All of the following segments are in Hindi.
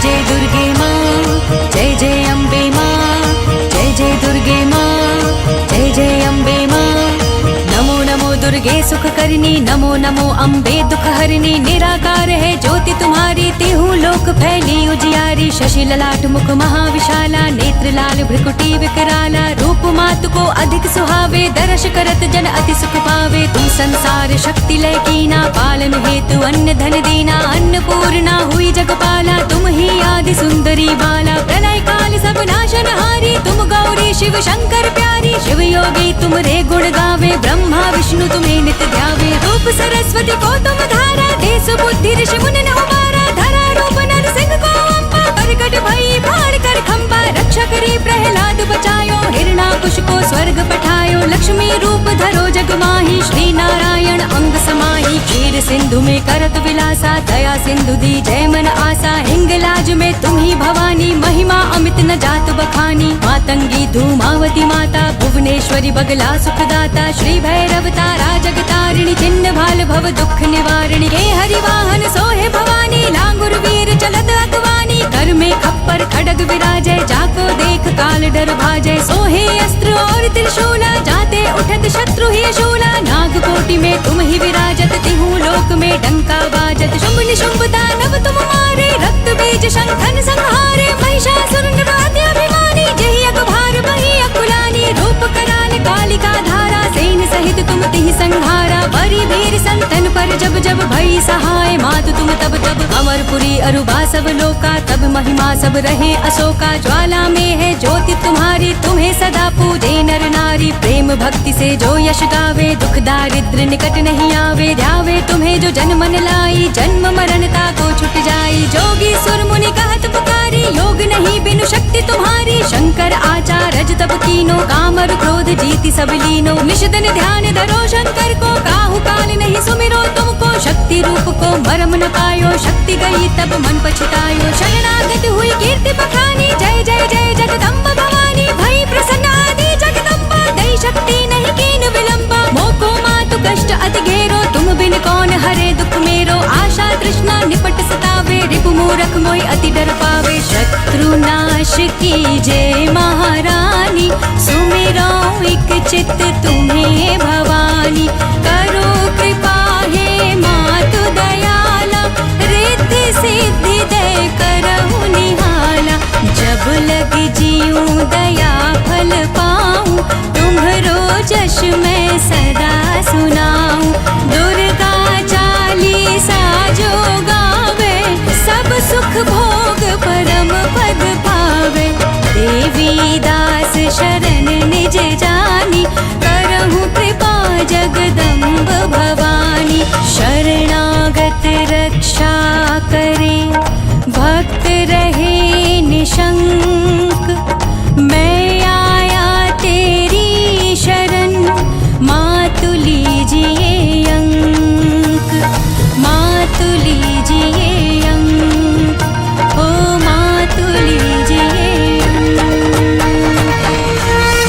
जय दुर्गे माँ, जय जय अम्बे माँ, जय जय दुर्गे माँ, जय जय अम्बे माँ। नमो नमो दुर्गे सुख करनी, नमो नमो अम्बे दुख हरनी। निराकार है ज्योति तुम्हारी, तिहु लोक फैली उजियारी। शशि ललाट मुख महाविशाला, नेत्र लाल भ्रुकुटी विकराला। रूप मातु को अधिक सुहावे, दर्श करत जन अति सुख पावे। तुम संसार शक्ति लय कीना, पालन हेतु अन्न धन दीना। अन्नपूर्णा हुई जगपाला, तुम ही आदि सुंदरी बाला। प्रलय काल सब नाशनहारी, तुम गौरी शिव शंकर प्यारी। शिव योगी तुम रे गुण गावे, ब्रह्मा विष्णु तुम्हें नित्य ध्यावे। रूप सरस्वती को तुम धारा, देश बुद्धि ऋषि मुनि ने उबारा। धरा रूप नरसिंह को अम्बा, प्रकट भई फाड़ कर खम्बा। रक्षा करी प्रहलाद बचायो, हिरणाकुश को स्वर्ग पठायो। लक्ष्मी रूप धरो जग माही, श्री नारायण अंग समाही। क्षीर सिंधु में करत विलासा, दया सिंधु दी जय मन आसा। हिंगलाज में तुम ही भवानी, महिमा अमित न जात बखानी। मातंगी धूमावती माता, भुवनेश्वरी बगला सुखदाता। श्री भैरव तारा जगतारिणी, चिन्ह भाल भव दुख निवारिणी। हे हरि वाहन सोहे भवानी, लांगुर वीर चलत अगवानी। कर में खप्पर खड़ग विराजय, जाको देख काल डर भाजय। सोहे अस्त्र और त्रिशूला, जाते उठत शत्रु ही शूला। नाग कोटि में तुम ही विराजत, तिहु लोक में डंका बाजत। शुंभ निशुंभ दानव तुम मारे, रक्त बीज शंखन संहारे। महिषासुर नृत्याभिमानी, जहि अगभार बही अकुलानी। रूप कराल कालिका धारा, सेन सहित तुम तिहि संहारा। बरी वीर संतन पर जब जब भई सहाय, मातु तुम तब तब। अमरपुरी अरुबा सब लोका, तब महिमा सब रहे अशोका। ज्वाला में है ज्योति तुम्हारी, तुम्हें सदा पूजे नर नारी। प्रेम भक्ति से जो यश गावे, दुख दारिद्र निकट नहीं आवे। ध्यावे तुम्हें जो जन मन लाई, जन्म मरणता को छुट जाई। जोगी सुर मुनि कहत पुकारी, योग नहीं बिनु शक्ति तुम्हारी। शंकर आचार रज तप कीनो, काम और क्रोध जीति सब लीनो। निषदन ध्यान धरो शंकर को, काहू काल नहीं सुमिरो तुमको। शक्ति रूप को मरम न पायो, शक्ति गई तब मन पछतायो। शरणागत हुई कीर्ति बखानी, जय जय जय जगदम्ब भवानी। भई प्रसन्न आदि जगदम्बा, दई शक्ति नहीं कीन विलंबा। मोको मातु कष्ट अति घेरो, तुम बिन कौन हरे दुख मेरो। आशा तृष्णा निपट सतावे, रिपु मूरख मोहि अति डर पावे। शत्रु नाश की जय महारानी, सुमिरो एक चित्त तुम्हें भवानी। करो कृपा हे मातु दयाला, रिद्धि सिद्धि दे करहु निहाला। जब लग जियूं दया फल पाऊं, तुम्हरो जश मैं सदा सुनाऊं। दुर्गा चालीसा जो गावे, सब सुख भोग परम पद पावे। देवी दास शरण निज जानी, करहु कृपा जगदम्ब भवानी। शरणागत रक्षा करे, भक्त रहे निशंक। मैं आया तेरी शरण, मातु लीजिए अंक। मातु लीजिए अंक, ओ मातु लीजिए अंक।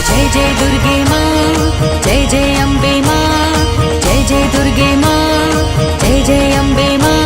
जय जय दुर्गे माँ, जय जय अम्बे माँ, जय जय दुर्गे माँ, जय जय अम्बे माँ।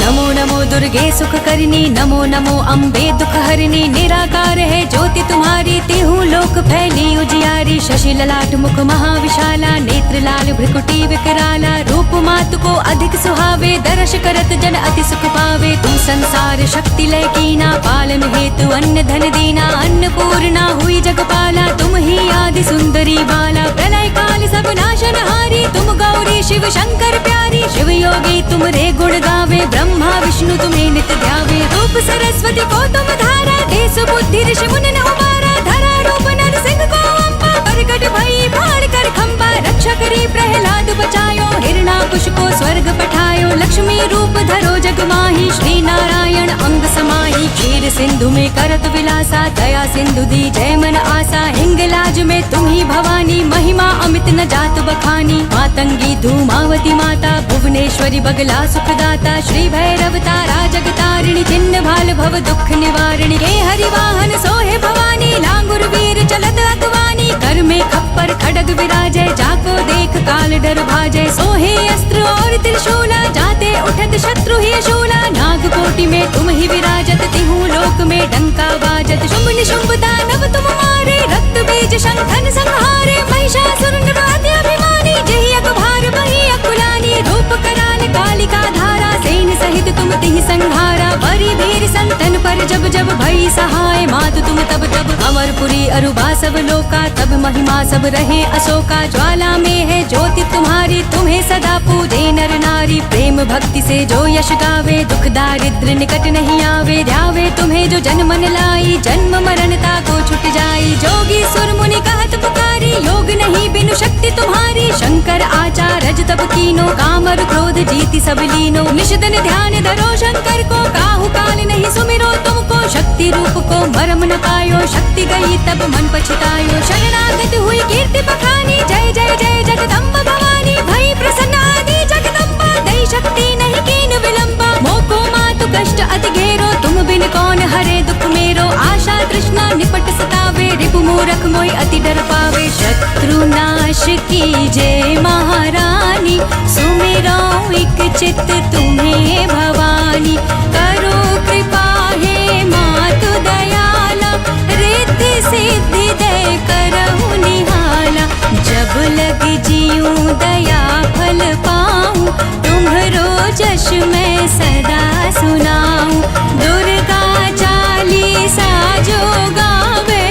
नमो नमो दुर्गे सुख करनी, नमो नमो अम्बे दुख हरनी। निराकार है ज्योति तुम्हारी, तिहु लोक फैली उजियारी। शशि ललाट मुख महाविशाला, नेत्र लाल भ्रुकुटी विकराला। रूप मातु को अधिक सुहावे, दर्श करत जन अति सुख पावे। तुम संसार शक्ति लय कीना, पालन हेतु अन्न धन दीना। अन्नपूर्णा हुई जगपाला, तुम ही आदि सुंदरी बाला। प्रलय काल सब नाशनहारी, तुम गौरी शिव शंकर प्यारी। शिव योगी तुम रे गुण गावे, ब्रह्मा विष्णु तुम्हें नित्य ध्यावे। रूप सरस्वती को तुम धारा, देश बुद्धि ऋषि मुनि ने उबारा। धरा रूप नरसिंह को अम्बा, प्रकट भई फाड़ कर खम्बा। रक्षा करी प्रहलाद बचायो, हिरणाकुश को स्वर्ग पठायो। लक्ष्मी रूप धरो जग माही, श्री नारायण अंग समाही। क्षीर सिंधु में करत विलासा, दया सिंधु दी जय मन आसा। हिंगलाज में तुम ही भवानी, महिमा अमित न जात बखानी। मातंगी धूमावती माता, भुवनेश्वरी बगला सुखदाता। श्री भैरव तारा जगतारिणी, चिन्ह भाल भव दुख निवारिणी। हे हरि वाहन सोहे भवानी, लांगुर वीर चलत अगवानी। कर में खप्पर खड़ग विराजय, जाको देख काल डर भाजय। सोहे अस्त्र और त्रिशूला, जाते उठत उठत शत्रु ही शूला, नागकोटि में तुम ही विराजत, तिहु लोक में डंका बाजत। शुंभ निशुंभ दानव तुम मारे, रक्त बीज शंखन संहारे, महिषासुर अभिमानी, जहि अकभार बही अकुलानी, रूप कराल कालिका धारा, सेन सहित तुम तिहि संहारा। बरी वीर संतन पर जब जब भई सहाय, मातु तुम तब तब अमरपुरी अरुबा सब लोका, तब महिमा सब रहे अशोका। ज्वाला में है ज्योति तुम्हारी, तुम्हें सदा पूजे नर नारी, प्रेम भक्ति से जो यश गावे, दुख दारिद्र निकट नहीं आवे। ध्यावे तुम्हें जो जन मन लाई, जन्म मरणता को छुट जाई। जोगी सुर मुनि कहत पुकारी, योग नहीं बिनु शक्ति तुम्हारी। शंकर आचार रज तब कीनो, कामर क्रोध जीति सब लीनो। निशितन ध्यान धरो शंकर को, काहू काल नहीं सुमिरो तुमको। शक्ति रूप को मरम न पायो, शक्ति गई तब मन पछतायो। शरणागत हुई कीर्ति बखानी, जय जय जय जगदम्ब भवानी। भई प्रसन्न आदि जगदम्बा, दई शक्ति नहीं कीन विलंबा। मोको मातु कष्ट अति घेरो, तुम बिन कौन हरे दुख मेरो। आशा तृष्णा निपट सतावे, रिपु मूरख मोहि अति डर पावे। शत्रु नाश कीजे महारानी, सुमिरो इक चित तुम्हें भवानी। करो कृपा हे मातु दयाला, रिद्धि सिद्धि दे करहु निहाला। जब लग जियूं दया फल पाऊं, तुम्हरो जश मैं सदा सुनाऊं। दुर्गा चालीसा जो गावे,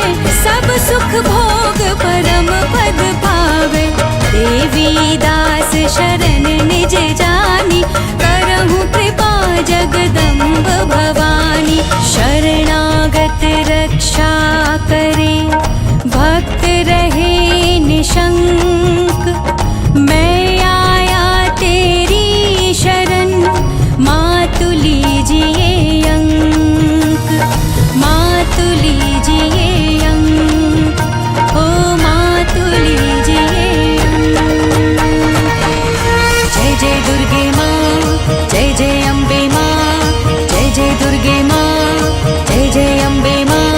सब सुख भोग परम पद पावे। देवी दास शरण निज जानी, करहु कृपा जगदम्ब भवानी। शरणागत रक्षा करे, भक्त रहे निशंक। मैं आया तेरी शरण, मातु लीजिए अंक। मातु लीजिए अंक, ओ मातु लीजिए अंक। जय जय दुर्गे माँ, जय जय अम्बे माँ, जय जय दुर्गे माँ, जय जय अम्बे माँ।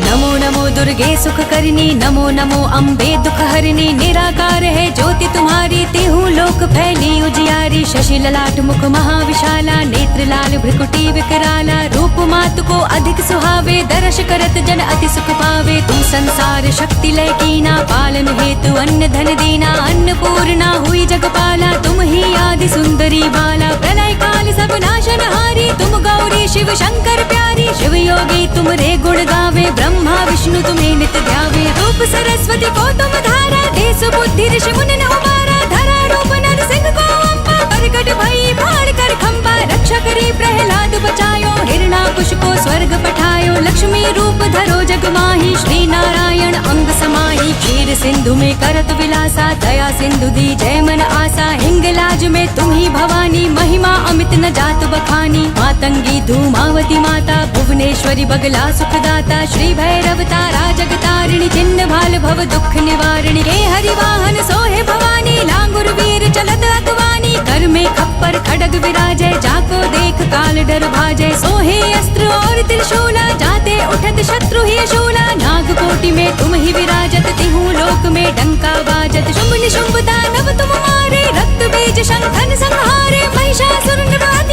नमो नमो दुर्गे सुख करनी, नमो नमो अम्बे दुख हरनी। निराकार है ज्योति तुम्हारी, तिहु लोक फैली उजियारी। शशि ललाट मुख महाविशाला, नेत्र लाल भ्रिकुटी विकराला। रूप मातु को अधिक सुहावे, दर्श करत जन अति सुख पावे। तुम संसार शक्ति लय कीना, पालन हेतु अन्न धन दीना। अन्नपूर्णा हुई जगपाला, तुम ही आदि सुंदरी बाला। प्रलय काल सब नाशनहारी, तुम गौरी शिव शंकर प्यारी। शिव योगी तुम रे गुण गावे, ब्रह्मा विष्णु तुम्हें नित ध्यावे। रूप सरस्वती को तुम धारा, देश बुद्धि ऋषि मुनि न उबारा। धरा रूप नर सिंह को अम्बा, प्रकट भई फाड़ कर खम्बा। रक्षा करी प्रहलाद बचायो, हिरणाकुश को स्वर्ग पठायो। लक्ष्मी रूप धरो जग माही, श्री नारायण अंग समाही। क्षीर सिंधु में करत विलासा, दया सिंधु दी जय मन आसा। हिंगलाज में तुम ही भवानी, महिमा अमित न जात बखानी। मातंगी धूमावती माता, भुवनेश्वरी बगला सुखदाता। श्री भैरव तारा जगतारिणी, चिन्ह भाल भव दुख निवारिणी। हे हरि वाहन सोहे भवानी, लांगुर वीर चलत अगवानी। कर में खप्पर खड़ग विराजय, जाको देख काल डर भाजय। सोहे अस्त्र और त्रिशूला, जाते उठत शत्रु ही शूला। नागकोटि में तुम ही विराजत, तिहु लोक में डंका बाजत। शुंभ निशुंभ दानव तुम मारे, रक्त बीज शंखन संहारे। महिषासुर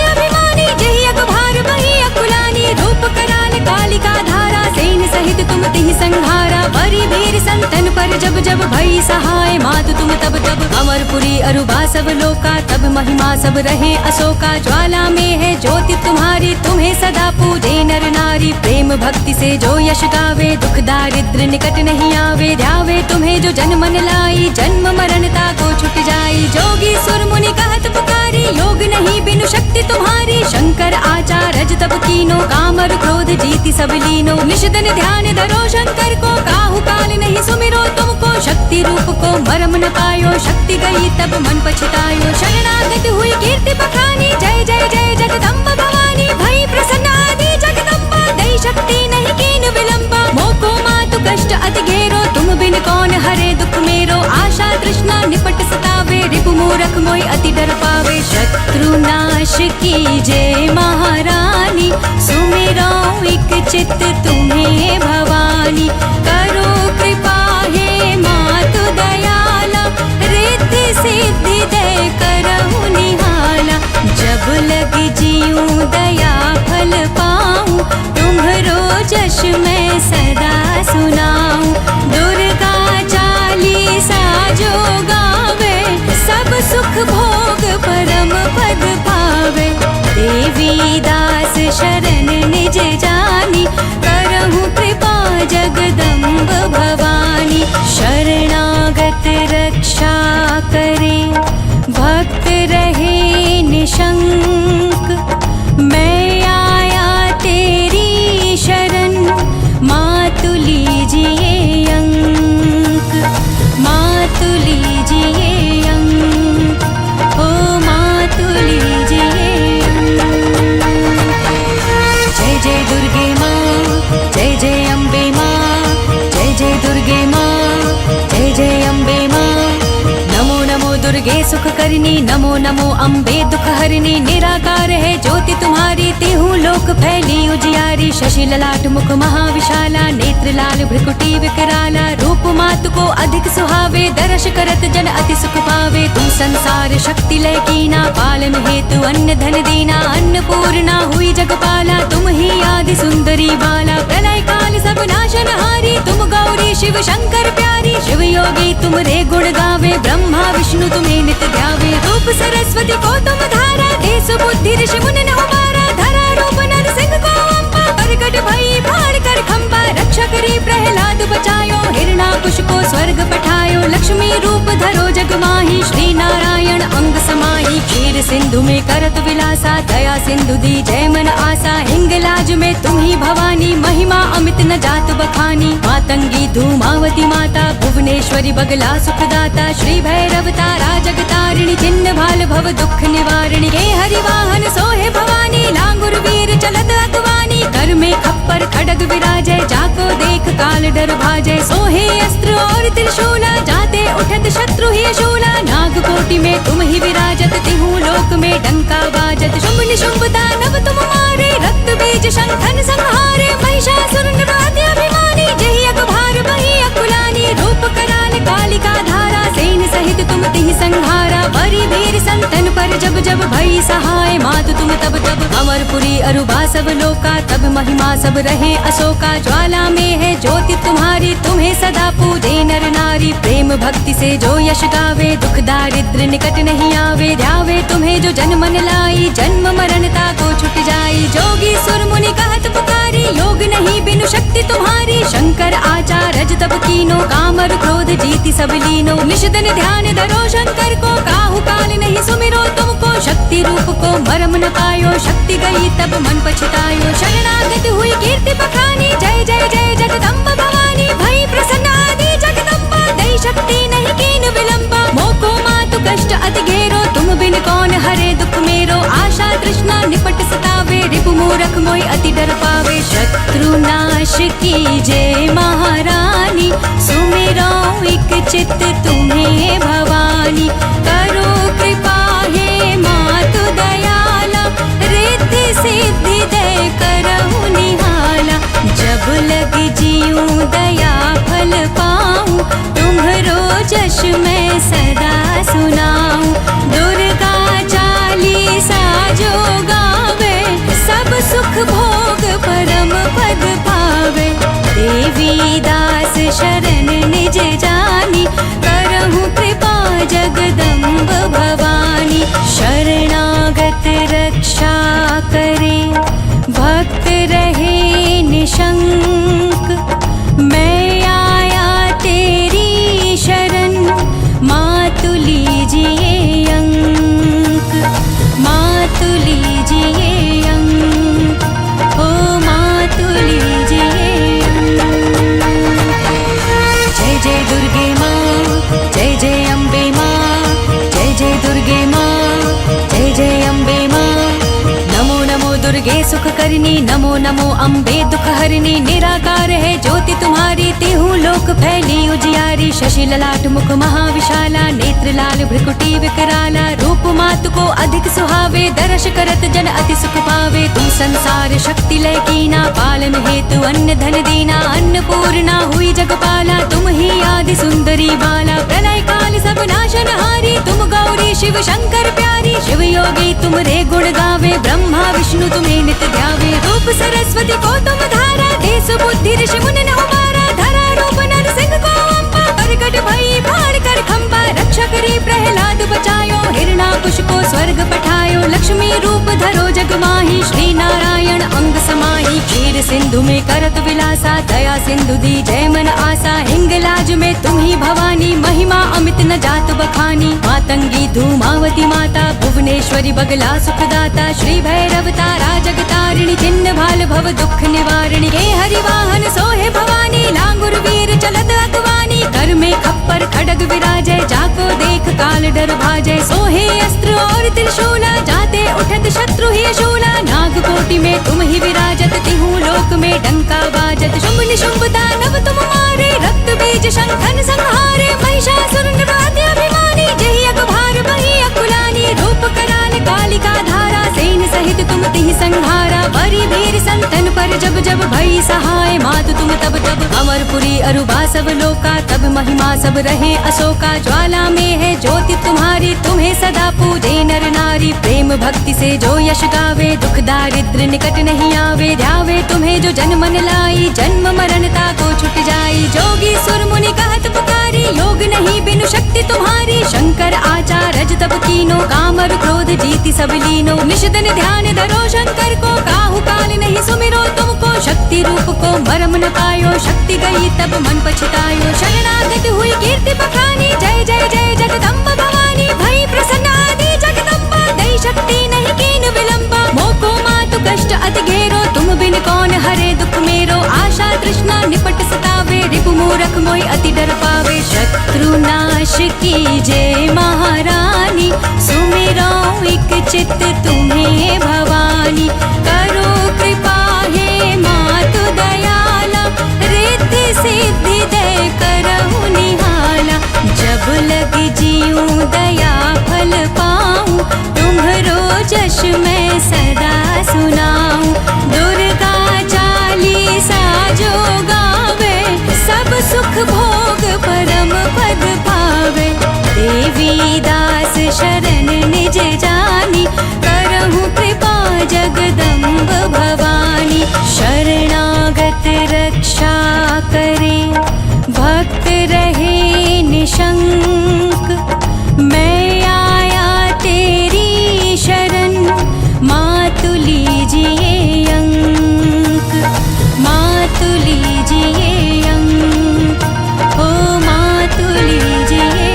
अभिमानी, जहि अकभार बही अकुलानी। रूप कराल कालिका धारा, सेन सहित तुम तिहि संहारा। बरी वीर संतन पर जब जब भई सहाय, मातु तुम तब तब अमरपुरी अरुबा सब लोका, तब महिमा सब रहे अशोका। ज्वाला में है ज्योति तुम्हारी, तुम्हें सदा पूजे नर नारी। प्रेम भक्ति से जो यश गावे, दुख दारिद्र निकट नहीं आवे। ध्यावे तुम्हें जो जन मन लाई, जन्म मरणता को छुट जाई। जोगी सुर मुनि कहत पुकारी, योग नहीं बिनु शक्ति तुम्हारी। शंकर आचार रज तब कीनो, कामर क्रोध जीति सब लीनो। निशितन ध्यान धरो शंकर को, काहू काल नहीं सुमिरो तुमको। शक्ति रूप को मरम न पायो, शक्ति गई तब मन पछतायो। शरणागत हुई कीर्ति बखानी, जय जय जय जगदम्ब भवानी। भई प्रसन्न आदि जगदम्बा, दई शक्ति नहीं कीन विलंबा। मोको मातु कष्ट अति घेरो, तुम बिन कौन हरे दुख मेरो। आशा तृष्णा निपट सतावे, रिपु मूरख मोहि अति डर पावे। शत्रु नाश कीजे महारानी, सुमिरो इक चित तुम्हें भवानी। करो कृपा हे मातु दयाला, रिद्धि सिद्धि दे करहु निहाला। जब निशंक। मैं आया तेरी शरण, मातु लीजिए अंक, मातु लीजिए अंक, ओ मातु लीजिए अंक। जय जय दुर्गे माँ, जय जय अम्बे माँ, जय जय दुर्गे माँ, जय जय अम्बे माँ। नमो नमो दुर्गे सुख करनी, नमो नमो अम्बे दुख हरनी। निराकार है ज्योति तुम्हारी, तिहु लोक फैली उजियारी। शशि ललाट मुख महाविशाला, नेत्र लाल भ्रुकुटी विकराला। रूप मातु को अधिक सुहावे, दर्श करत जन अति सुख पावे। तुम संसार शक्ति लय कीना, पालन हेतु अन्न धन दीना। अन्नपूर्णा हुई जगपाला, तुम ही आदि सुंदरी बाला। प्रलय काल सब नाशनहारी, तुम गौरी शिव शंकर प्यारी। शिव योगी तुम रे गुण गावे, ब्रह्मा विष्णु तुम्हें नित ध्यावे। रूप सरस्वती को तुम धारा, देश बुद्धि ऋषि मुनि ने उबारा। धरा रूप नर सिंह को अम्बा, प्रकट भई फाड़ कर खंबा। रक्षा करी प्रहलाद बचायो, हिरणाकुश को स्वर्ग पठायो। लक्ष्मी रूप धरो जग माही, श्री नारायण अंग समाही। क्षीर सिंधु में करत विलासा, दया सिंधु दी जय मन आसा। हिंगलाज में तुम ही भवानी, महिमा अमित न जात बखानी। मातंगी धूमावती माता, भुवनेश्वरी बगला सुखदाता। श्री भैरव तारा जगतारिणी, चिन्ह भाल भव दुख निवारिणी। हे हरिवाहन सोहे भवानी, लांगुर वीर चलत अगवानी। कर में खप्पर खड़ग विराजय, जाको देख काल डर भाजय। सोहे अस्त्र और त्रिशूला, जाते उठत शत्रु ही शूला। नाग कोटि में तुम ही विराजत, तिहु लोक में डंका बाजत। शुंभ निशुंभ दानव तुम मारे, रक्त बीज शंखन संहारे। महिषासुर अभिमानी, जहि अकभार बही अकुलानी। रूप कराल कालिका धारा, सेन सहित तुम तिहि संहारा। बरी वीर संतन पर जब जब भई सहाय, मातु तुम तब तब। अमरपुरी अरुबा सब लोका, तब महिमा सब रहे अशोका। ज्वाला में है ज्योति तुम्हारी, तुम्हें सदा पूजे नर नारी। प्रेम भक्ति से जो यश गावे, दुख दारिद्र निकट नहीं आवे। ध्यावे तुम्हें जो जन मन लाई, जन्म मरणता को छुट जाई। जोगी सुर मुनि कहत पुकारी, योग नहीं बिनु शक्ति तुम्हारी। शंकर आचार्य तब कीनो, कामर क्रोध जीति सब लीनो। निषदन ध्यान धरो शंकर को, काहू काल नहीं सुमिरो तुमको। शक्ति रूप को मरम न पायो, शक्ति गई तब मन पछतायो। शरणागत हुई कीर्ति बखानी, जय जय जय जगदम्ब भवानी। भई प्रसन्न आदि जगदम्बा, दई शक्ति नहीं कीन विलंबा। मोको मातु कष्ट अति घेरो, तुम बिन कौन हरे दुख मेरो। आशा तृष्णा निपट सतावे, रिपु मूरख मोहि अति डर पावे। शत्रु नाश की जय महारानी, सुमिरो एक चित्त तुम्हें भवानी। करो कृपा हे मातु दयाला, रिद्धि सिद्धि दे करहु निहाला। जब लग जियूं दया फल पाऊं, तुम्हरो जश मैं सदा सुनाऊं। दुर्गा चालीसा जो गावे, सब सुख भोग परम पद पावे। देवी दास शरण निज जानी, करहु कृपा जगदम्ब भवानी। शरणागत रक्षा करे, भक्त रहे निशंक। मैं आया तेरी शरण, मातु लीजिए अंक, मातु लीजिए अंक, ओ मातु लीजिए अंक। जय जय दुर्गे माँ, जय जय अम्बे माँ, जय जय दुर्गे माँ, जय जय अम्बे माँ। नमो नमो दुर्गे सुख करनी, नमो नमो अम्बे दुख हरनी। निराकार है ज्योति तुम्हारी, तिहु लोक फैली उजियारी। शशि ललाट मुख महाविशाला, नेत्र लाल भ्रुकुटी विकराला। रूप मातु को अधिक सुहावे, दर्श करत जन अति सुख पावे। तुम संसार शक्ति लय कीना, पालन हेतु अन्न धन दीना। अन्नपूर्णा हुई जगपाला, तुम ही आदि सुंदरी बाला। प्रलय काल सब नाशनहारी, तुम गौरी शिव शंकर प्यारी। शिव योगी तुम रे गुण गावे, ब्रह्मा विष्णु तुम्हें नित ध्यावे। रूप सरस्वती को तुम धारा, देश बुद्धि ऋषि मुनि ने उबारा। धरा रूप नर सिंह को अम्बा, प्रकट भई फाड़ कर खंबा। रक्षा करी प्रहलाद बचायो, हिरणाकुश को स्वर्ग पठायो। लक्ष्मी रूप धरो जग माही, श्री नारायण अंग समाई क्षीर सिंधु में करत विलासा दया सिंधु दी जय मन आसा हिंगलाज में तुम ही भवानी महिमा अमित न जात बखानी मातंगी धूमावती माता भुवनेश्वरी बगला सुखदाता श्री भैरव तारा जगतारिणी चिन्ह भाल भव दुख निवारिणी हे हरिवाहन सोहे भवानी लांगुर वीर चलत अगवानी कर में खप्पर खड़ग विराजय जाको देख काल डर भाजय सोहे अस्त्र और त्रिशूला जाते उठत शत्रु ही शूला नाग कोटि में तुम ही विराजत तिहु लोक में डंका बाजत शुंभ निशुंभ दानव तुम मारे रक्त बीज शंखन संहारे महिषासुर निवाद्य अभिमानी जहि अगभार बही अकुलानी रूप कराल कालिका धारा सेन सहित तुम तिहि संहारा बरी वीर संतन पर जब जब भई सहाय मातु तुम तब तब अमरपुरी अरुबा सब लोका तब महिमा सब रहे अशोका ज्वाला में है ज्योति तुम्हारी तुम्हें सदा पूजे नर नारी प्रेम भक्ति से जो यश गावे दुख दारिद्र निकट नहीं आवे ध्यावे तुम्हें जो जन मन लाई जन्म मरणता को छुट जाई जोगी सुर मुनि कहत पुकारी योग नहीं बिनु शक्ति तुम्हारी शंकर आचार रज तब कीनो कामर क्रोध जीति सब लीनो निशितन ध्यान धरो शंकर को काहू काल नहीं सुमिरो तुमको शक्ति रूप को मरम न पायो शक्ति गई तब मन पछतायो शरणागत हुई कीर्ति बखानी जय जय जय जगदम्ब भवानी भई प्रसन्न आदि जगदम्बा दई शक्ति नहीं कीन विलंबा मोको मातु कष्ट अति घेरो तुम बिन कौन हरे दुख मेरो आशा तृष्णा निपट सतावे रिपु मूरख मोहि अति डर पावे शत्रु नाश की जय महारानी सुमिरो एक चित्त तुम्हें भवानी करो कृपा हे मातु दयाला रिद्धि सिद्धि दे करहु निहाला जब लग जीऊं दया फल पाऊं तुम्हरो जश मैं सदा सुनाऊं दुर्गा चालीसा जो गावे सब सुख भोग परम पद पावे देवी दास शरण निज जानी करहु कृपा जगदम्ब भवानी शरणागत रक्षा करे भक्त रहे निशंक मैं आया तेरी शरण मातु लीजिए अंक मातु लीजिए अंक ओ मातु लीजिए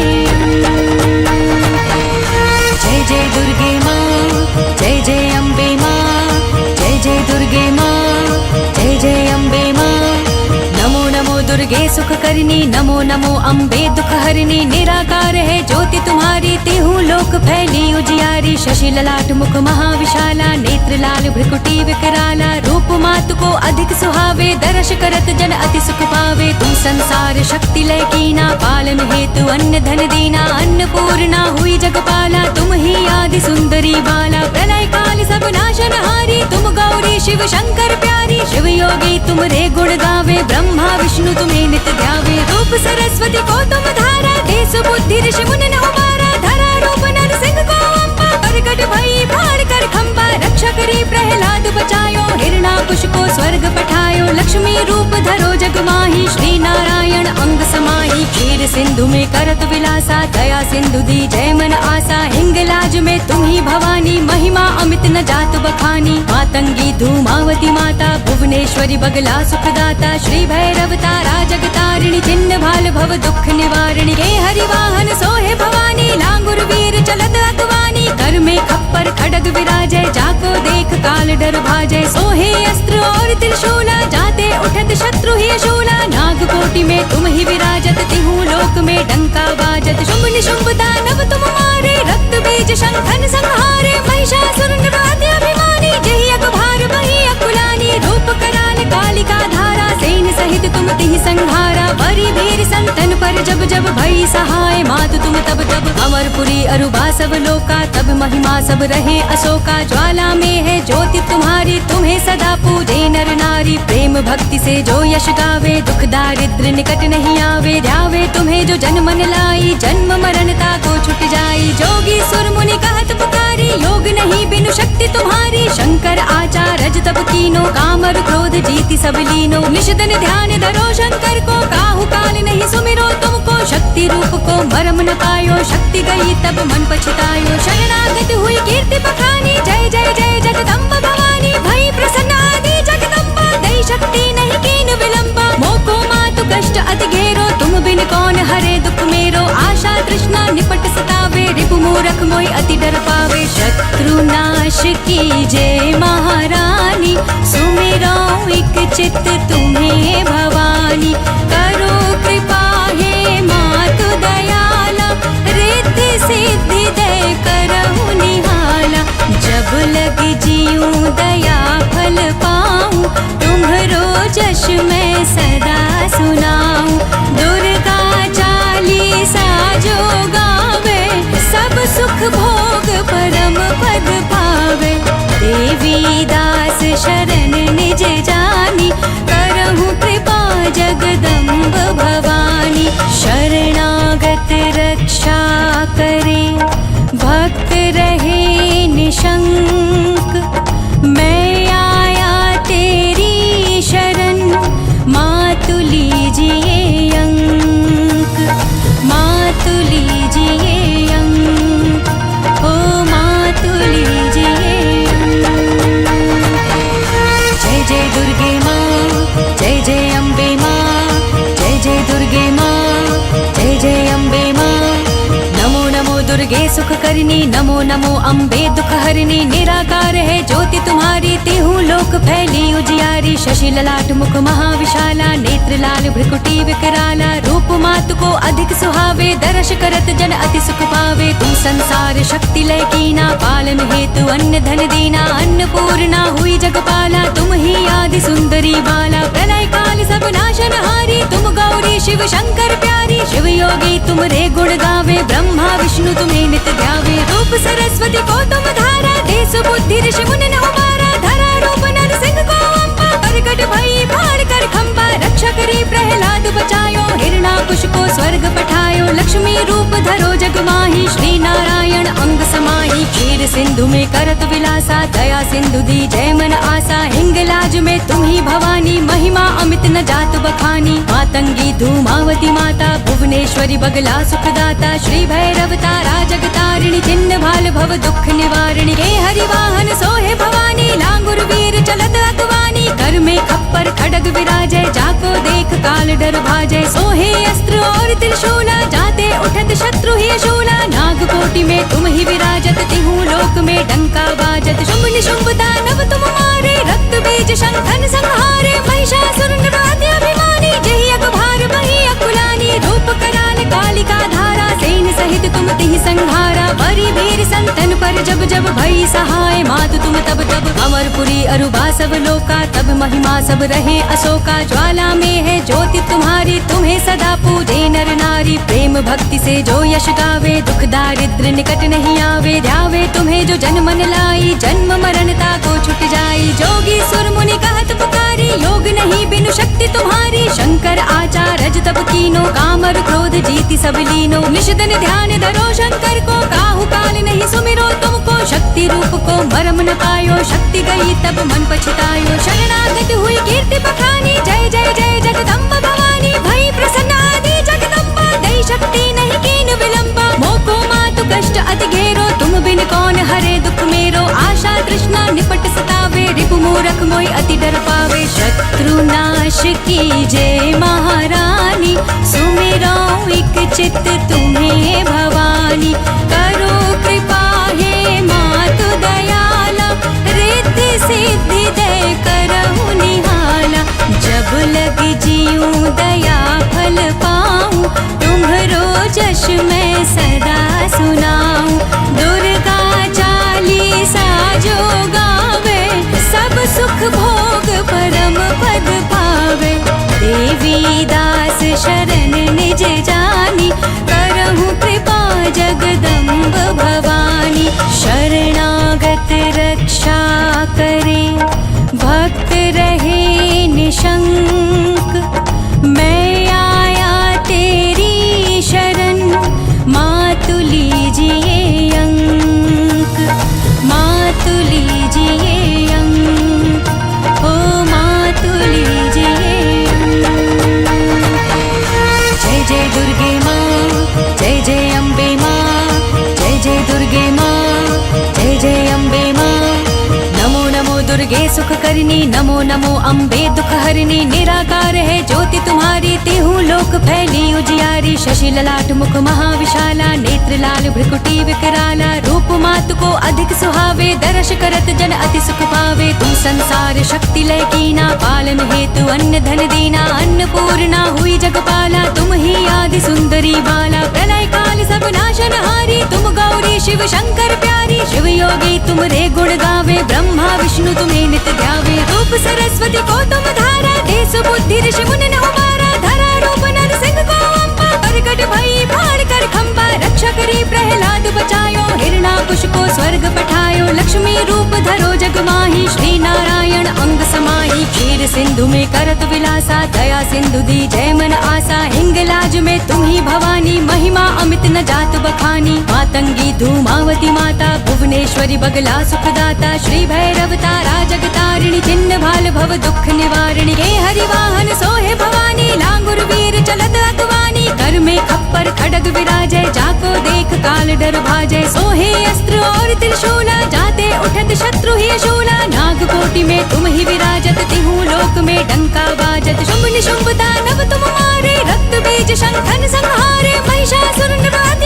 जय जय दुर्गे माँ जय जय अम्बे माँ जय जय दुर्गे माँ जय जय अम्बे माँ नमो नमो दुर्गे सुख करनी नमो नमो अम्बे दुख हरनी निराकार है ज्योति तुम्हारी तिहु लोक फैली उजियारी शशि ललाट मुख महाविशाला नेत्र लाल भ्रिकुटी विकराला रूप मातु को अधिक सुहावे दर्श करत जन अति सुख पावे तुम संसार शक्ति लय कीना पालन हेतु अन्न धन दीना अन्नपूर्णा हुई जगपाला तुम ही आदि सुंदरी बाला प्रलय काल सब नाशनहारी तुम गौरी शिव शंकर प्यारी शिव योगी तुम रे गुण गावे ब्रह्मा विष्णु तुम्हें नित ध्यावे रूप सरस्वती को तुम धारा देश बुद्धि ऋषि मुनि न उबारा धरा रूप नर सिंह को अम्बा प्रकट भई भार कर खंबा रक्षा करी प्रहलाद बचायो हिरणाकुश को स्वर्ग पठायो लक्ष्मी रूप धरो जग माही श्री नारायण अंग समाही क्षीर सिंधु में करत विलासा दया सिंधु दी जय मन आसा हिंगलाज में तुम ही भवानी महिमा अमित न जात बखानी मातंगी धूमावती माता भुवनेश्वरी बगला सुखदाता श्री भैरव तारा जगतारिणी चिन्ह भाल भव दुख निवारिणी हे हरिवाहन सोहे भवानी लांगुर वीर चलत अगवानी कर में खप्पर खड़ग विराजय जाको देख काल डर भाजय सोहे अस्त्र और त्रिशूला जाते उठत शत्रु ही शूला नाग कोटि में तुम ही विराजत तिहु लोक में डंका बाजत शुंभ निशुंभ दानव तुम मारे रक्त बीज शंखन संहारे महिषासुर निवाद्य अभिमानी जहि अगभार बही अकुलानी रूप कराल कालिका धारा सेन सहित तुम तिहि संहारा बरी वीर संतन पर जब जब भई सहाय मातु तुम तब तब अमरपुरी अरुबा सब लोका तब महिमा सब रहे अशोका ज्वाला में है ज्योति तुम्हारी तुम्हें सदा पूजे नर नारी प्रेम भक्ति से जो यश गावे दुख दारिद्र निकट नहीं आवे ध्यावे तुम्हें जो जन मन लाई जन्म मरणता को छुट जाई जोगी सुर मुनि कहत पुकारी योग नहीं बिनु शक्ति तुम्हारी शंकर आचार रज तब कीनो कामर क्रोध जीति सब लीनो निशितन ध्यान धरो शंकर को काहू काल नहीं सुमिरो तुमको शक्ति रूप को मरम न पायो शक्ति गई तब मन पछतायो शरणागत हुई कीर्ति बखानी जय जय जय जगदम्ब भवानी भई प्रसन्न आदि मोहि अति डर पावे। शत्रु नाश कीजय महारानी, सुमिरौं एक चित्त तुम्हें भवानी। करो कृपा हे मातु दयाला, रिद्धि सिद्धि दे करहु निहाला। जब लग जियूं दया फल पाऊं, तुम्हरो जश मैं सदा सुनाऊं। दुर्गा चालीसा जो गावे, सब सुख भोग परम पद पावे। देवी दास शरण निज जानी, करहु कृपा जगदम्ब भवानी। शरणागत रक्षा करे, भक्त रहे निशंक। मैं आया तेरी शरण, मातु लीजिए अंक। मातु लीजिए अंक, ओ मातु लीजिए अंक। जय जय दुर्गे माँ, जय जय अम्बे माँ। जय जय दुर्गे माँ, जय जय अम्बे माँ। नमो नमो दुर्गे सुख करनी, नमो नमो अम्बे दुख हरनी। निराकार है ज्योति तुम्हारी, तिहु लोक फैली उजियारी। शशि ललाट मुख महाविशाला, नेत्र लाल भ्रुकुटी विकराला। रूप मातु को अधिक सुहावे, दर्श करत जन अति सुख पावे। तुम संसार शक्ति लय कीना, पालन हेतु अन्न धन दीना। अन्नपूर्णा हुई जगपाला, तुम ही आदि सुंदरी बाला। प्रलय काल सब नाशनहारी, तुम गौरी शिव शंकर प्यारी। शिव योगी तुम रे गुण गावे, ब्रह्मा विष्णु तुम्हें नित ध्यावे। रूप सरस्वती को तुम धारा, देश बुद्धि ऋषि मुनि ने उबारा। धरा रूप नर सिंह को अम्बा, प्रकट भई भाड़ कर खम्बा। रक्षा करी प्रहलाद बचायो, हिरणाकुश को स्वर्ग पठायो। लक्ष्मी रूप धरो जग माही, श्री नारायण अंग समाही। क्षीर सिंधु में करत विलासा, दया सिंधु दी जय मन आसा। हिंगलाज में तुम ही भवानी, महिमा अमित न जात बखानी। मातंगी धूमावती माता, भुवनेश्वरी बगला सुखदाता। श्री भैरव तारा जगतारिणी, चिन्ह भाल भव दुख निवारिणी। हे हरि वाहन सोहे भवानी, लांगुर वीर चलत अगवानी। कर में खप्पर खड़ग विराजय, जाको देख काल डर भाजय। सोहे अस्त्र और त्रिशूला, जाते उठत शत्रु ही शूला। नाग कोटि में तुम ही विराजत, तिहु लोक में डंका बाजत। शुंभ निशुंभ दानव तुम मारे, रक्त बीज शंखन संहारे। महिषासुर अभिमानी, जहि अगभार बही अकुलानी। रूप कराल कालिका धारा, सेन सहित तुम तिहि संहारा। बरी वीर संतन पर जब जब भई सहाय, मातु तुम तब तब। अमरपुरी अरुबा सब लोका, तब महिमा सब रहे अशोका। ज्वाला में है ज्योति तुम्हारी, तुम्हें सदा पूजे नर नारी। प्रेम भक्ति से जो यश गावे, दुख दारिद्र निकट नहीं आवे। ध्यावे तुम्हें जो जन मन लाई, जन्म मरणता को छुट जाई। जोगी सुर मुनि कहत पुकारी, योग नहीं बिनु शक्ति तुम्हारी। शंकर आचार रज तब कीनो, कामर क्रोध जीति सब लीनो। निशिदन ध्यान धरो शंकर को, काहू काल नहीं सुमिरो तुमको। शक्ति रूप को मरम न पायो, शक्ति गई तब मन पछतायो। शरणागत हुई कीर्ति बखानी, जय जय जय जगदम्ब भवानी। भई प्रसन्न आदि जगदम्बा, दई शक्ति नहीं कीन विलंबा। मोको मातु कष्ट अति घेरो, तुम बिन कौन हरे दुख मेरो। आशा तृष्णा निपट सतावे, रिपु मूरख मोहि अति डर पावे। शत्रु नाश कीजय महारानी, सुमिरौं एक चित्त तुम्हें भवानी। करो कृपा हे मातु दयाला, रिद्धि सिद्धि दे करहु निहाला। जब लग जियूं दया फल पाऊं, तुम्हरो जश मैं सदा सुनाऊं। दुर्गा चालीसा जो गावे, सब सुख भोग परम पद पावे। देवी दास शरण निज जानी, करहु कृपा जगदम्ब भवानी। शरणागत रक्षा करे, भक्त रहे निशंक। मैं आया तेरी शरण, मातु लीजिए दुर्गे सुख करनी, नमो नमो अम्बे दुख हरनी। निराकार है ज्योति तुम्हारी, तिहु लोक फैली उजियारी। शशि ललाट मुख महाविशाला, नेत्र लाल भ्रुकुटी विकराला। रूप मातु को अधिक सुहावे, दर्श करत जन अति सुख पावे। तुम संसार शक्ति लय कीना, पालन हेतु अन्न धन दीना। अन्नपूर्णा हुई जगपाला, तुम ही आदि सुंदरी बाला। प्रलय काल सब नाशनहारी, तुम गौरी शिव शंकर प्यारी। शिव योगी तुम रे गुण गावे, ब्रह्मा विष्णु तुम्हें नित ध्यावे। रूप सरस्वती को तुम धारा, देश बुद्धि ऋषि मुनि ने उबारा। धरा रूप नर सिंह को अम्बा, प्रकट भई फाड़ कर खम्बा। रक्षा करी प्रहलाद बचायो, हिरणाकुश को स्वर्ग पठायो। लक्ष्मी रूप धरो जग माही, श्री नारायण अंग समाही। क्षीर सिंधु में करत विलासा, दया सिंधु दी जय मन आसा। हिंगलाज में तुम ही भवानी, महिमा अमित न जात बखानी। मातंगी धूमावती माता, भुवनेश्वरी बगला सुखदाता। श्री भैरव तारा जगतारिणी, चिन्ह भाल भव दुख निवारिणी। हे हरिवाहन सोहे भवानी, लांगुर वीर चलत अगवानी। कर में खप्पर खड़ग विराजय, जाको देख काल डर भाजय। सोहे अस्त्र और त्रिशूला, जाते उठत शत्रु ही शूला। नाग कोटि में तुम ही विराजत, तिहु लोक में डंका बाजत। शुंभ निशुंभ दानव तुम मारे, रक्त बीज शंखन संहारे। महिषासुर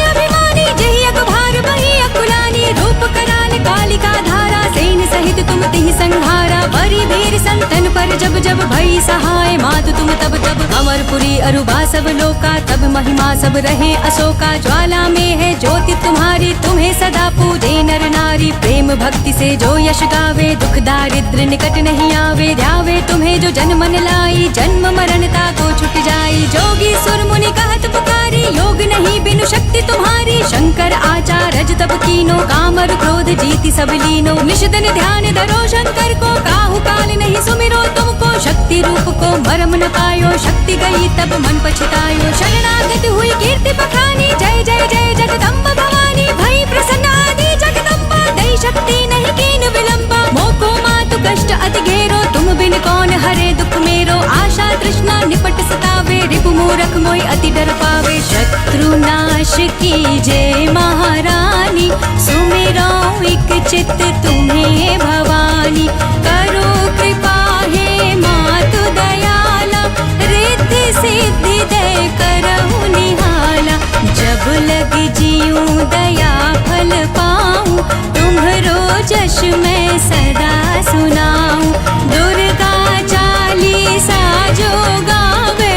अभिमानी, जहि अगभार बही अकुलानी। रूप कराल कालिका धारा, सेन सहित तुम तिहि संहारा। बरी वीर संतन पर जब जब भई सहाय, मातु तुम तब तब। अमरपुरी अरुबा सब लोका, तब महिमा सब रहे अशोका। ज्वाला में है ज्योति तुम्हारी, तुम्हें सदा पूजे नर नारी। प्रेम भक्ति से जो यश गावे, दुख दारिद्र निकट नहीं आवे। ध्यावे तुम्हें जो जन मन लाई, जन्म मरणता को छुट जाई। जोगी सुर मुनि कहत पुकारी, योग नहीं बिनु शक्ति तुम्हारी। शंकर आचार रज तब कीनो, कामर क्रोध जीति सब लीनो। निषदन ध्यान धरो शंकर को, काहू काल नहीं सुमिरो तुमको। शक्ति रूप को मरम न पायो, शक्ति गई तब मन पछतायो। शरणागत हुई कीर्ति बखानी, जय जय जय जगदम्ब भवानी। भई प्रसन्न आदि जगदम्बा, दई शक्ति नहीं कीन विलंबा। मोको मातु कष्ट अति घेरो, तुम बिन कौन हरे दुख मेरो। आशा तृष्णा निपट सतावे, रिपु मूरख मोहि अति डर पावे। शत्रु नाश की जय महारानी, सुमिरो एक चित्त तुम्हें भवानी। करो कृपा हे मातु दयाला, रिद्धि सिद्धि दे करहु निहाला। जब लग जियूं दया फल पाऊं, तुम्हरो जश मैं सदा सुनाऊं। दुर्गा चालीसा जो गावे,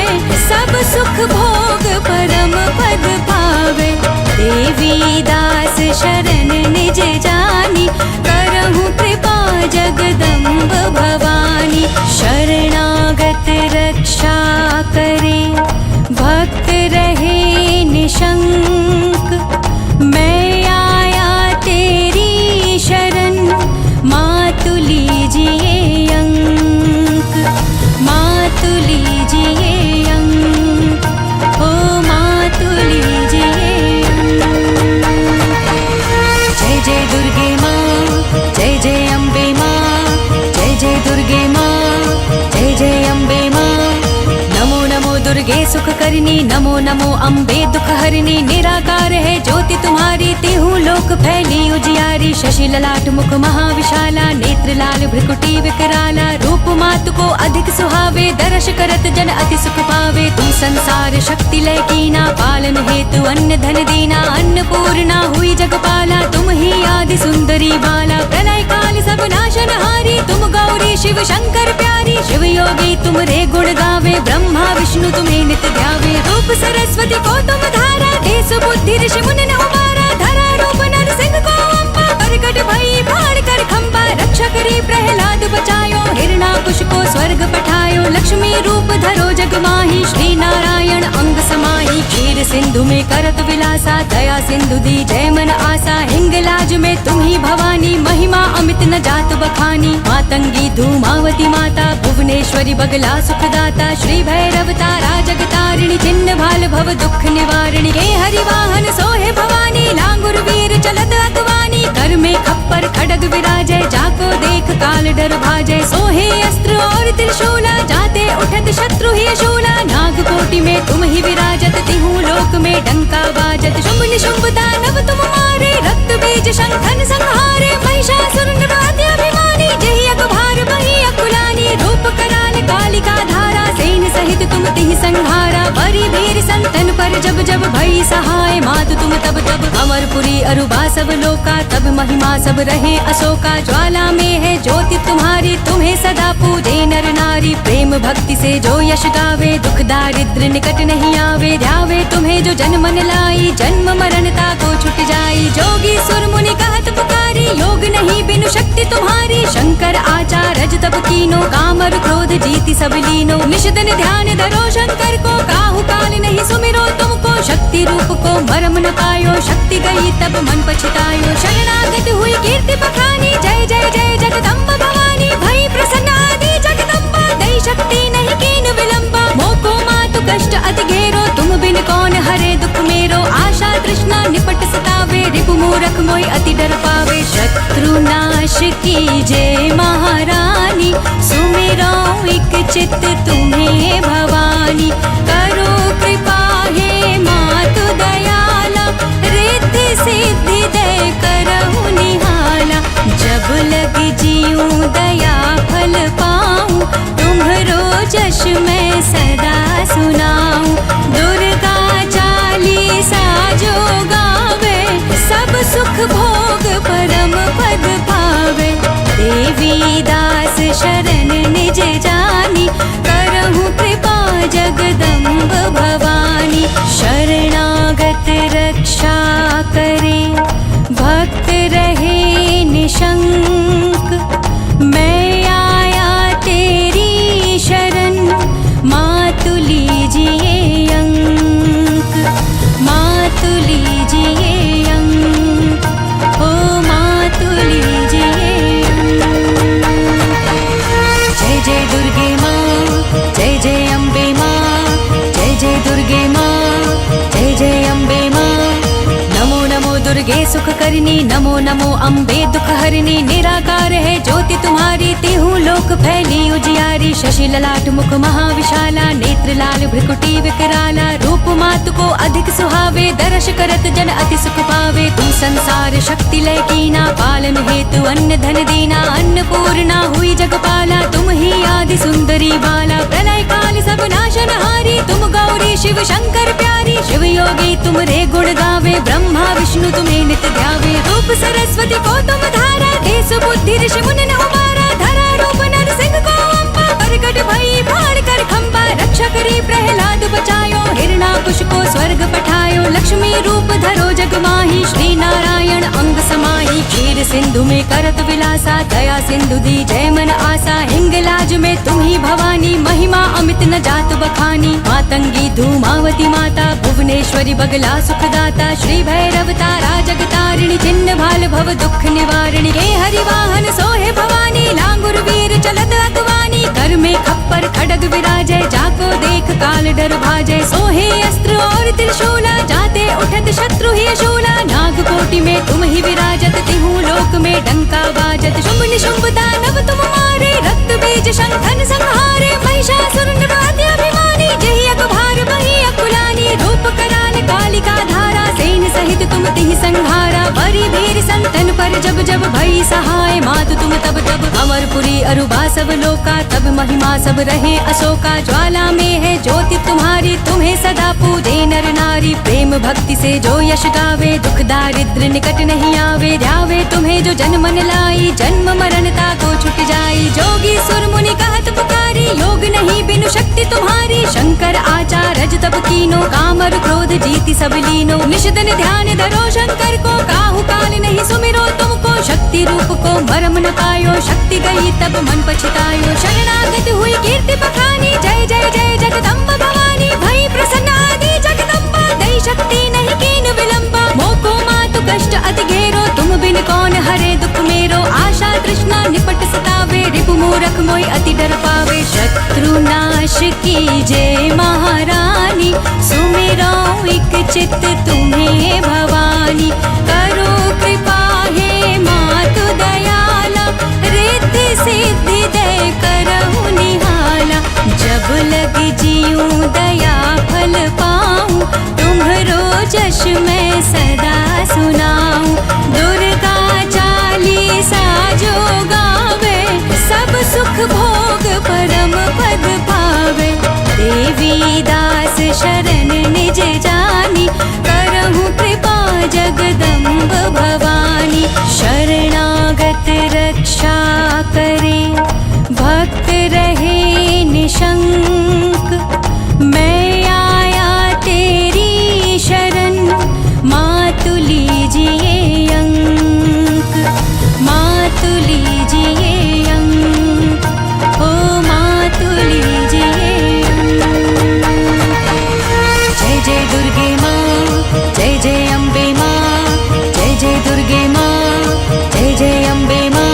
सब सुख भोग परम पद पावे। देवी दास शरण निज जानी, करहु कृपा जगदम्ब भवानी। शरणागत रक्षा करे, भक्त रहे निशंक। मैं आया तेरी शरण, मातु लीजिए अंक। मातु लीजिए अंक, ओ मातु लीजिए अंक। जय जय दुर्गे माँ, जय जय अम्बे माँ। जय जय दुर्गे माँ, जय जय अम्बे माँ। नमो नमो दुर्गे सुख करनी, नमो नमो अम्बे दुख हरनी। निराकार है ज्योति तुम्हारी, तिहु लोक फैली उजियारी। शशि ललाट मुख महाविशाला, नेत्र लाल भ्रुकुटी विकराला। रूप मातु को अधिक सुहावे, दर्श करत जन अति सुख पावे। तुम संसार शक्ति लय कीना, पालन हेतु अन्न धन दीना। अन्नपूर्णा हुई जगपाला, तुम ही आदि सुंदरी बाला। प्रलय काल सब नाशनहारी, तुम गौरी शिव शंकर प्यारी। शिव योगी तुम रे गुण गावे, ब्रह्मा विष्णु तुम्हें नित ध्यावे। रूप सरस्वती को तुम धारा, देश बुद्धि ऋषि मुनि ने उबारा। धरा रूप नर सिंह को अम्बा, प्रकट भई फाड़ कर खम्बा। रक्षा करी प्रहलाद बचायो, हिरणाकुश को स्वर्ग पठायो। लक्ष्मी रूप धरो जग माही, श्री नारायण अंग समाही। क्षीर सिंधु में करत विलासा, दया सिंधु दी जय मन आसा। हिंगलाज में तुम ही भवानी, महिमा अमित न जात बखानी। मातंगी धूमावती माता, भुवनेश्वरी बगला सुखदाता। श्री भैरव तारा जगतारिणी, चिन्ह भाल भव दुख निवारिणी। हे हरिवाहन सोहे भवानी, लांगुर वीर चलत अगवानी। कर में खप्पर खड़ग विराजय, जाको देख काल डर भाजय। सोहे अस्त्र और त्रिशूला, जाते उठत शत्रु ही शूला। नाग कोटि में तुम ही विराजत, तिहु लोक में डंका बाजत। शुंभ निशुंभ दानव तुम मारे, रक्त बीज शंखन संहारे। महिषासुर अभिमानी, जहि अगभार जब जब भई सहाय मातु तुम तब तब। अमरपुरी अरुबा सब लोका तब महिमा सब रहे अशोका। ज्वाला में है ज्योति तुम्हारी तुम्हें सदा पूजे नर नारी। प्रेम भक्ति से जो यश गावे दुख दारिद्र निकट नहीं आवे। ध्यावे तुम्हें जो जन मन लाई जन्म मरणता को छुट जाई। जोगी सुर मुनि कहत पुकारी योग नहीं बिनु शक्ति तुम्हारी। शंकर आचार रज तब कीनो काम और क्रोध जीति सब लीनो। निश दिन ध्यान धरो शंकर को काहू काल नहीं सुमिरो तुमको। शक्ति रूप को मरम न पायो शक्ति गई तब मन पछतायो। शरणागत हुई कीर्ति बखानी जय जय जय जगदम्ब भवानी। भई प्रसन्न आदि जगदम्बा दई शक्ति नहीं कीन विलंबा। मोको मातु कष्ट अति घेरो तुम बिन कौन हरे दुख मेरो। आशा तृष्णा निपट सतावे रिपु मूरख मोहि अति डर पावे। शत्रु नाश की जय महारानी सुमिरो एक चित्त तुम्हें भवानी। करो कृपा हे मातु दयाला रिद्धि सिद्धि दे करहु निहाला। जब लग जीऊं दया फल पाऊं तुम्हरो जश मैं सदा सुनाऊं। दुर्गा चालीसा जो गावे सब सुख भोग परम पद पावे। देवी दास शरण निज जानी करहु कृपा जगदम्ब भवानी। शरणागत रक्षा करे भक्त रहे निशंक। मैं आया तेरी शरण मातु लीजिए अंक। मातु लीजिए अंक ओ मातु लीजिए अंक। जय जय दुर्गे माँ जय जय अम्बे माँ। जय जय दुर्गे माँ जय जय अम्बे माँ। नमो नमो दुर्गे सुख करनी नमो नमो अम्बे दुख हरनी। निराकार है ज्योति तुम्हारी तिहु लोक फैली उजियारी। शशि ललाट मुख महाविशाला नेत्र लाल भ्रिकुटी विकराला। रूप मातु को अधिक सुहावे दर्श करत जन अति सुख पावे। तुम संसार शक्ति लय कीना पालन हेतु अन्न धन दीना। अन्नपूर्णा हुई जगपाला तुम ही आदि सुंदरी बाला। प्रलय काल सब नाशनहारी तुम गौरी शिव शंकर प्यारी। शिव योगी तुम रे गुण गावे ब्रह्मा विष्णु तुम्हें नित ध्यावे। रूप सरस्वती को तुम धारा देश बुद्धि ऋषि मुनि न उबारा। धरा रूप नर सिंह को अम्बा प्रकट भई भार कर खम्बा। रक्षा करी प्रहलाद बचायो हिरणाकुश को स्वर्ग पठायो। लक्ष्मी रूप धरो जग माही श्री नारायण अंग समाही। क्षीर सिंधु में करत विलासा दया सिंधु दी जय मन आसा। हिंगलाज में तुम ही भवानी महिमा अमित न जात बखानी। मातंगी धूमावती माता भुवनेश्वरी बगला सुखदाता। श्री भैरव तारा जगतारिणी चिन्ह भाल भव दुख निवारिणी। हे हरि वाहन सोहे भवानी लांगुर वीर चलत अगवानी। कर में खप्पर खड़ग विराजय जाको देख काल डर भाजय। सोहे अस्त्र और त्रिशूला जाते उठत शत्रु ही शूला। नाग कोटि में तुम ही विराजत तिहु लोक में डंका बाजत। शुंभ निशुंभ दानव तुम मारे रक्त बीज शंखन संहारे। महिषासुर निवाद्य अभिमानी जहि अकभार बही अकुलानी। रूप कराल कालिका धारा सेन सहित तुम तिहि संहारा। बरी भीर संतन पर जब जब भई सहाय मातु तुम तब तब। अमरपुरी अरुबा सब लोका तब महिमा सब रहे अशोका। ज्वाला में है ज्योति तुम्हारी तुम्हें सदा पूजे नर नारी। प्रेम भक्ति से जो यश गावे दुख दारिद्र निकट नहीं आवे। ध्यावे तुम्हें जो जन मन लाई जन्म मरणता को छुट जाई। जोगी सुर मुनि कहत पुकारी योग नहीं बिनु शक्ति तुम्हारी। शंकर आचार रज तब कीनो काम और क्रोध जीति सब लीनो। निश दिन ध्यान धरो शंकर को काहू काल नहीं सुमिरो तुमको। शक्ति रूप को मरम न पायो शक्ति गई तब मन पछतायो। शरणागत हुई कीर्ति बखानी जय जय जय जगदम्ब भवानी। भई प्रसन्न आदि जगदम्बा दई शक्ति नहीं कीन विलंबा। मोको मातु कष्ट अति घेरो तुम बिन कौन हरे दुख मेरो। आशा तृष्णा निपट सतावे रिपु मूरख मोहि अति डर पावे। शत्रु नाश की जय महारानी सुमिरो एक चित्त तुम्हें भवानी। करो कृपा हे मातु दयाला रिद्धि सिद्धि दे करहु निहाला। जब लग जीऊं दया फल पाऊं तुम्हरो जश मैं सदा सुनाऊं। दुर्गा चालीसा जो गावे सब सुख भोग परम पद पावे। देवी दास शरण निज जानी जगदम्ब भवानी। शरणागत रक्षा करे, भक्त रहे निशंक। मैं आया तेरी शरण, मातु लीजिए अंक, मातु लीजिए अंक, ओ मातु लीजिए अंक। जय जय दुर्गे माँ, जय जय अम्बे माँ, जय जय दुर्गे माँ, जय जय अम्बे माँ।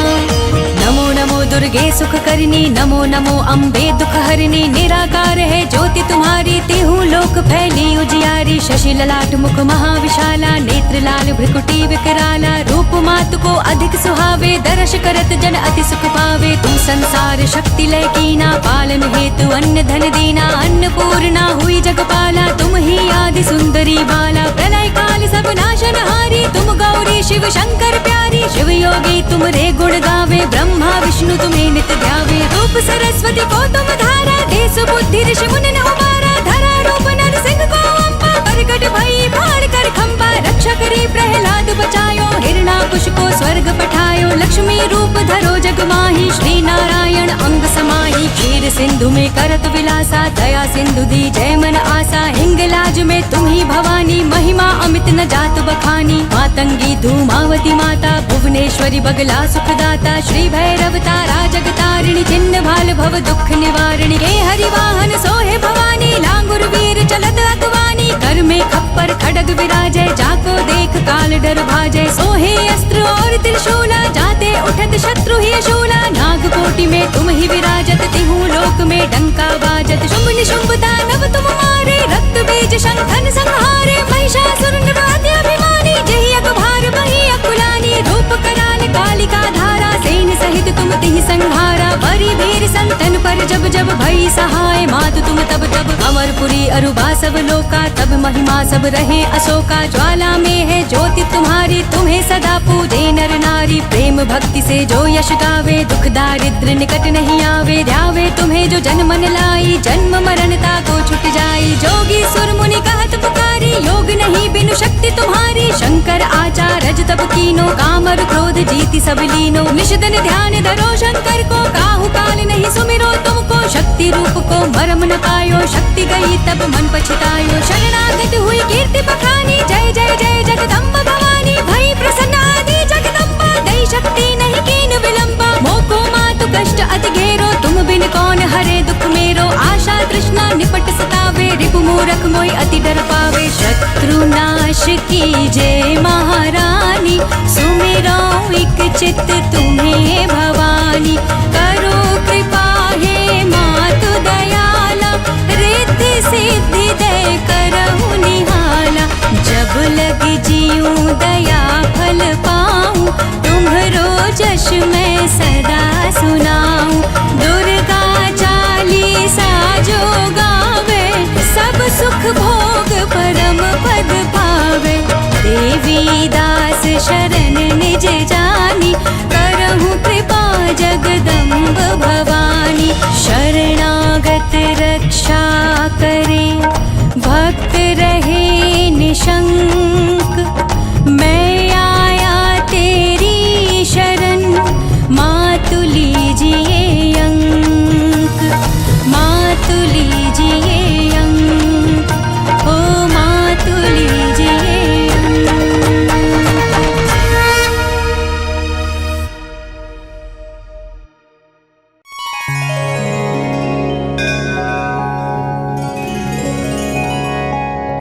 नमो नमो दुर्गे सुख करनी, नमो नमो अम्बे दुख हरनी। निराकार है ज्योति तुम्हारी, तिहु लोक फैली उजियारी। शशि ललाट मुख महाविशाला, नेत्र लाल भ्रिकुटी विकराला। रूप मातु को अधिक सुहावे, दर्श करत जन अति सुख पावे। तुम संसार शक्ति लय कीना, पालन हेतु अन्न धन दीना। अन्नपूर्णा हुई जगपाला, तुम ही आदि सुंदरी बाला। प्रलय काल सब नाशनहारी, तुम गौरी शिव शंकर प्यारी। शिव योगी तुम रे गुण गावे, ब्रह्मा विष्णु तुम्हें नित ध्यावे। रूप सरस्वती को तुम धारा, देश बुद्धि ऋषि मुनि उबारा। धरा रूप नर सिंह को अम्बा, प्रकट भई फाड़ कर खंबा। रक्षा करी प्रहलाद बचायो, हिरणाकुश को स्वर्ग पठायो। लक्ष्मी रूप धरो जग माही, श्री नारायण अंग समाही। क्षीर सिंधु में करत विलासा, दया सिंधु दी जय मन आसा। हिंगलाज में तुम ही भवानी, महिमा अमित न जात बखानी। मातंगी धूमावती माता, भुवनेश्वरी बगला सुखदाता। श्री भैरव तारा जगतारिणी, चिन्ह भाल भव दुख निवारिणी। हे हरि वाहन सोहे भवानी, लांगुर वीर चलत अगवानी। कर में खप्पर खड़ग विराजय, जाको देख काल डर भाजय। सोहे अस्त्र और त्रिशूला, जाते उठत शत्रु ही शूला। नाग कोटि में तुम ही विराजत, तिहु लोक में डंका बाजत। शुंभ निशुंभ दानव तुम मारे, रक्त बीज शंखन संहारे। महिषासुर अभिमानी, जहि अगभार बही अकुलानी। रूप कराल कालिका धारा, सेन सहित तुम तिहि संहारा। बरी वीर संतन पर जब जब भई सहाय, मातु तुम तब तब। अमरपुरी अरुबा सब लोका, तब महिमा सब रहे अशोका। ज्वाला में है ज्योति तुम्हारी, तुम्हें सदा पूजे नर नारी। प्रेम भक्ति से जो यश गावे, दुख दारिद्र निकट नहीं आवे। ध्यावे तुम्हें जो जन मन लाई, जन्म मरणता को छुट जाई। जोगी सुर मुनि कहत पुकारी, योग नहीं बिनु शक्ति तुम्हारी। शंकर आचार रज तब कीनो, कामर क्रोध जीति सब लीनो। निषदन ध्यान धरो शंकर को, काहू काल नहीं सुमिरो तुमको। शक्ति रूप को मरम न पायो, शक्ति गई तब मन पछतायो। शरणागत हुई कीर्ति बखानी, जय जय जय जगदम्ब भवानी। भई प्रसन्न आदि जगदम्बा, दई शक्ति नहीं कीन विलंबा। मोको मातु कष्ट अति घेरो, तुम बिन कौन हरे दुख मेरो। आशा तृष्णा निपट सतावे, रिपु मूरख मोहि अति डर पावे। शत्रु नाश की जय महारानी, सुमिरो एक चित्त तुम्हें भवानी। करो कृपा हे मातु दयाला, रिद्धि सिद्धि दे करहु निहाला। जब लग जियूं दया फल पाऊं, तुम्हरो जश मैं सदा सुनाऊं। दुर्गा चालीसा जो गावे, सब सुख भोग परम पद पावे। देवी दास शरण निज जानी, करहु कृपा जगदम्ब भवानी। शरणागत रक्षा करे, भक्त रहे निशंक।